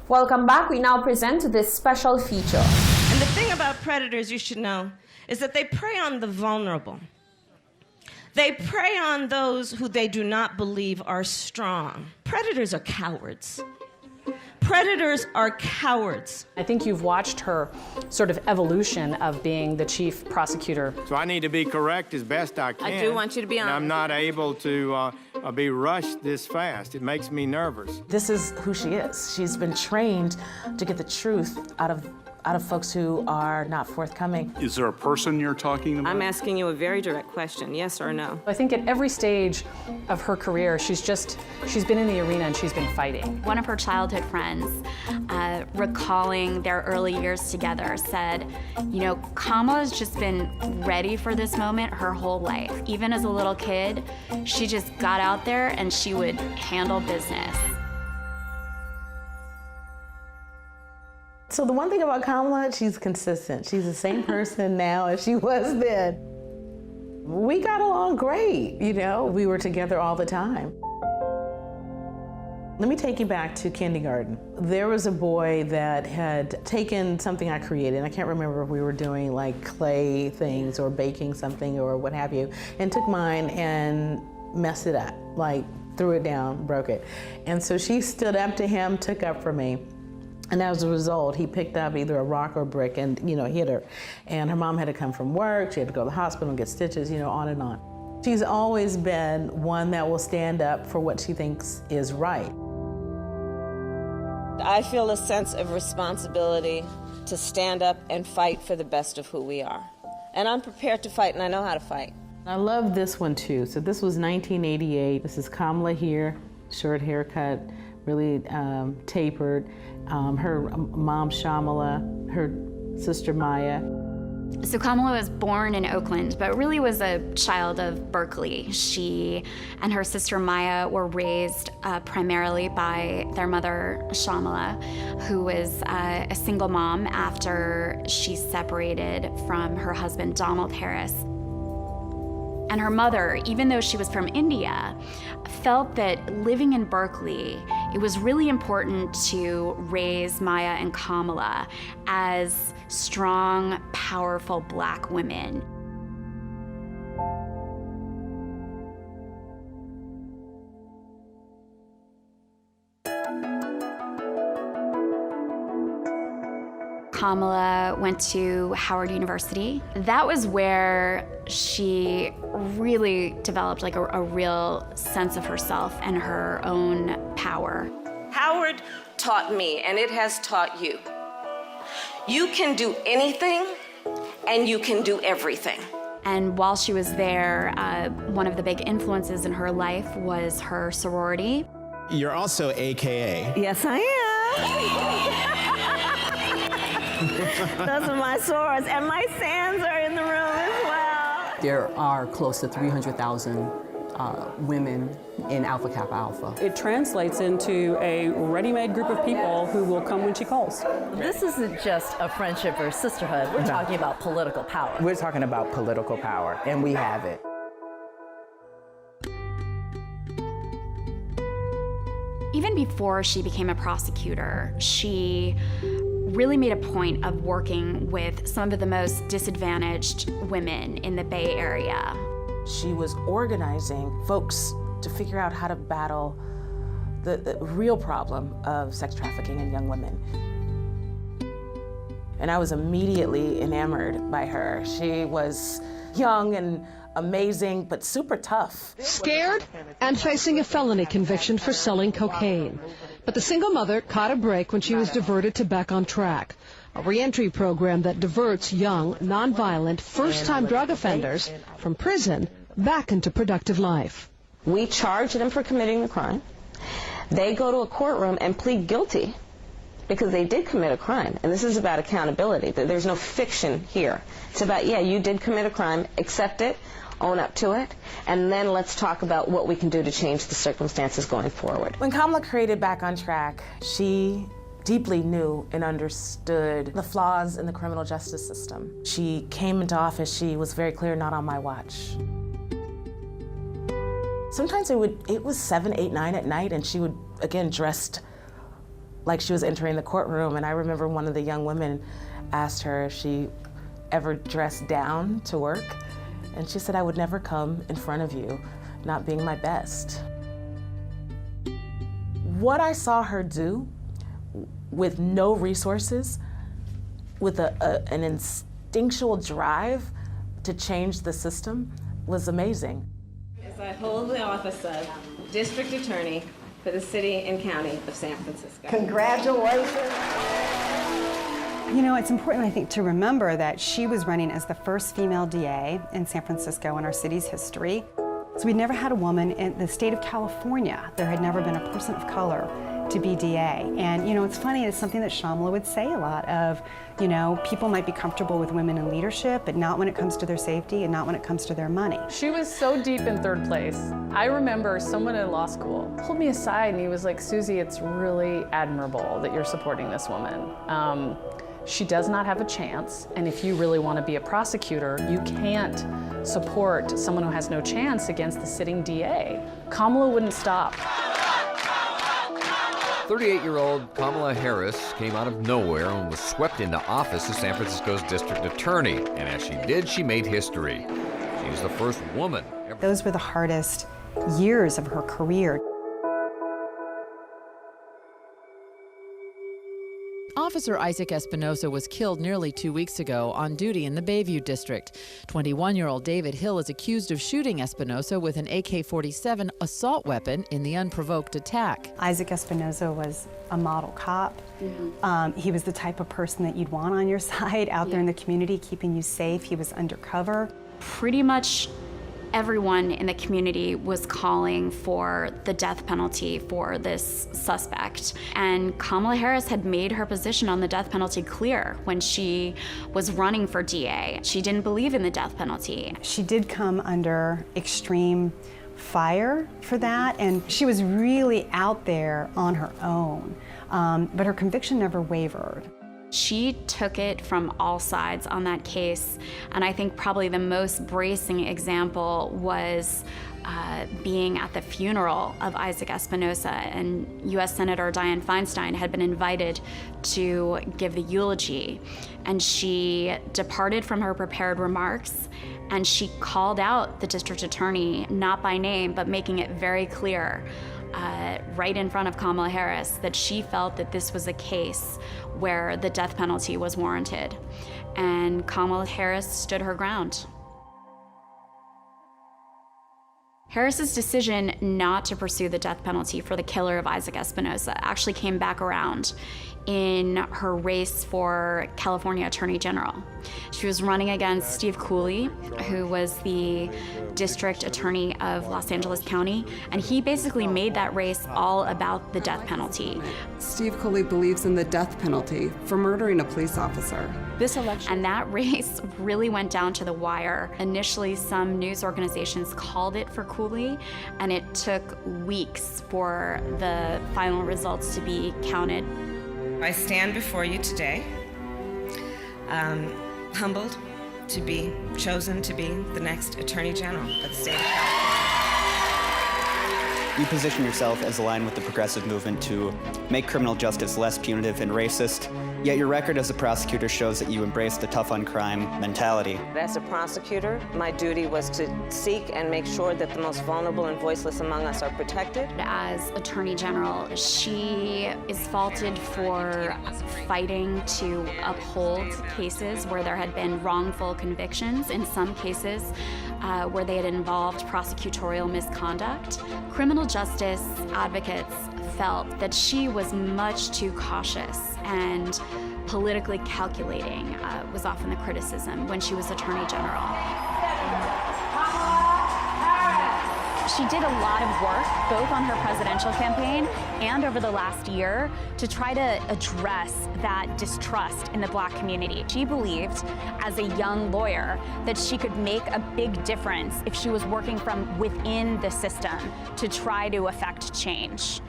Welcome back. We now present this special feature. And the thing about predators you should know is that they prey on the vulnerable. They prey on those who they do not believe are strong. Predators are cowards. Predators are cowards. I think you've watched her sort of evolution of being the chief prosecutor. So I need to be correct as best I can. I do want you to be honest. And I'm not able to be rushed this fast. It makes me nervous. This is who she is. She's been trained to get the truth out of folks who are not forthcoming. Is there a person you're talking about? I'm asking you a very direct question, yes or no? I think at every stage of her career, she's been in the arena and she's been fighting. One of her childhood friends, recalling their early years together, said, you know, Kamala's just been ready for this moment her whole life. Even as a little kid, she just got out there and she would handle business. So the one thing about Kamala, she's consistent. She's the same person now as she was then. We got along great, you know. We were together all the time. Let me take you back to kindergarten. There was a boy that had taken something I created. I can't remember if we were doing like clay things or baking something or what have you, and took mine and messed it up, like threw it down, broke it. And so she stood up to him, took up for me. And as a result, he picked up either a rock or a brick and, you know, hit her. And her mom had to come from work, she had to go to the hospital and get stitches, you know, on and on. She's always been one that will stand up for what she thinks is right. I feel a sense of responsibility to stand up and fight for the best of who we are. And I'm prepared to fight, and I know how to fight. I love this one too. So this was 1988. This is Kamala here, short haircut, really tapered. Her mom, Shamala, her sister, Maya. So Kamala was born in Oakland, but really was a child of Berkeley. She and her sister Maya were raised primarily by their mother, Shamala, who was a single mom after she separated from her husband, Donald Harris. And her mother, even though she was from India, felt that living in Berkeley, it was really important to raise Maya and Kamala as strong, powerful Black women. Kamala went to Howard University. That was where she really developed like a real sense of herself and her own power. Howard taught me, and it has taught you. You can do anything, and you can do everything. And while she was there, one of the big influences in her life was her sorority. You're also AKA. Yes, I am. Those are my swords, and my sands are in the room as well. There are close to 300,000 women in Alpha Kappa Alpha. It translates into a ready-made group of people who will come when she calls. This isn't just a friendship or sisterhood. We're talking about political power. We're talking about political power, and we have it. Even before she became a prosecutor, she really made a point of working with some of the most disadvantaged women in the Bay Area. She was organizing folks to figure out how to battle the real problem of sex trafficking in young women. And I was immediately enamored by her. She was young and amazing, but super tough. Scared and facing a felony conviction for selling cocaine. But the single mother caught a break when she was diverted to Back on Track, a reentry program that diverts young, nonviolent, first-time drug offenders from prison back into productive life. We charge them for committing the crime. They go to a courtroom and plead guilty because they did commit a crime. And this is about accountability. There's no fiction here. It's about, yeah, you did commit a crime, accept it, own up to it, and then let's talk about what we can do to change the circumstances going forward. When Kamala created Back on Track, she deeply knew and understood the flaws in the criminal justice system. She came into office, she was very clear, not on my watch. Sometimes it was 7, 8, 9 at night, and she would, again, dressed like she was entering the courtroom, and I remember one of the young women asked her if she ever dressed down to work, and she said, "I would never come in front of you not being my best." What I saw her do with no resources, with an instinctual drive to change the system, was amazing. As I hold the office of District Attorney for the City and County of San Francisco. Congratulations. You know, it's important, I think, to remember that she was running as the first female DA in San Francisco in our city's history. So we'd never had a woman in the state of California. There had never been a person of color to be DA. And, you know, it's funny, it's something that Shamla would say a lot of, you know, people might be comfortable with women in leadership, but not when it comes to their safety and not when it comes to their money. She was so deep in third place. I remember someone in law school pulled me aside and he was like, "Susie, it's really admirable that you're supporting this woman. She does not have a chance, and if you really want to be a prosecutor, you can't support someone who has no chance against the sitting DA." Kamala wouldn't stop. 38-year-old Kamala Harris came out of nowhere and was swept into office as San Francisco's district attorney. And as she did, she made history. She was the first woman ever. Those were the hardest years of her career. Officer Isaac Espinosa was killed nearly 2 weeks ago on duty in the Bayview district. 21-year-old David Hill is accused of shooting Espinosa with an AK-47 assault weapon in the unprovoked attack. Isaac Espinosa was a model cop. He was the type of person that you'd want on your side out there in the community, keeping you safe. He was undercover. Pretty much everyone in the community was calling for the death penalty for this suspect. And Kamala Harris had made her position on the death penalty clear when she was running for DA. She didn't believe in the death penalty. She did come under extreme fire for that, and she was really out there on her own. But her conviction never wavered. She took it from all sides on that case, and I think probably the most bracing example was being at the funeral of Isaac Espinosa, and U.S. Senator Dianne Feinstein had been invited to give the eulogy, and she departed from her prepared remarks, and she called out the district attorney, not by name, but making it very clear right in front of Kamala Harris that she felt that this was a case where the death penalty was warranted. And Kamala Harris stood her ground. Harris's decision not to pursue the death penalty for the killer of Isaac Espinosa actually came back around in her race for California Attorney General. She was running against Steve Cooley, who was the district attorney of Los Angeles County, and he basically made that race all about the death penalty. Steve Cooley believes in the death penalty for murdering a police officer. This election. And that race really went down to the wire. Initially, some news organizations called it for Cooley, and it took weeks for the final results to be counted. I stand before you today, humbled to be chosen to be the next Attorney General of the state of California. You position yourself as aligned with the progressive movement to make criminal justice less punitive and racist, yet your record as a prosecutor shows that you embrace the tough on crime mentality. As a prosecutor, my duty was to seek and make sure that the most vulnerable and voiceless among us are protected. As Attorney General, she is faulted for fighting to uphold cases where there had been wrongful convictions, in some cases where they had involved prosecutorial misconduct. Criminal justice advocates felt that she was much too cautious and politically calculating was often the criticism when she was Attorney General. She did a lot of work, both on her presidential campaign and over the last year, to try to address that distrust in the Black community. She believed, as a young lawyer, that she could make a big difference if she was working from within the system to try to affect change.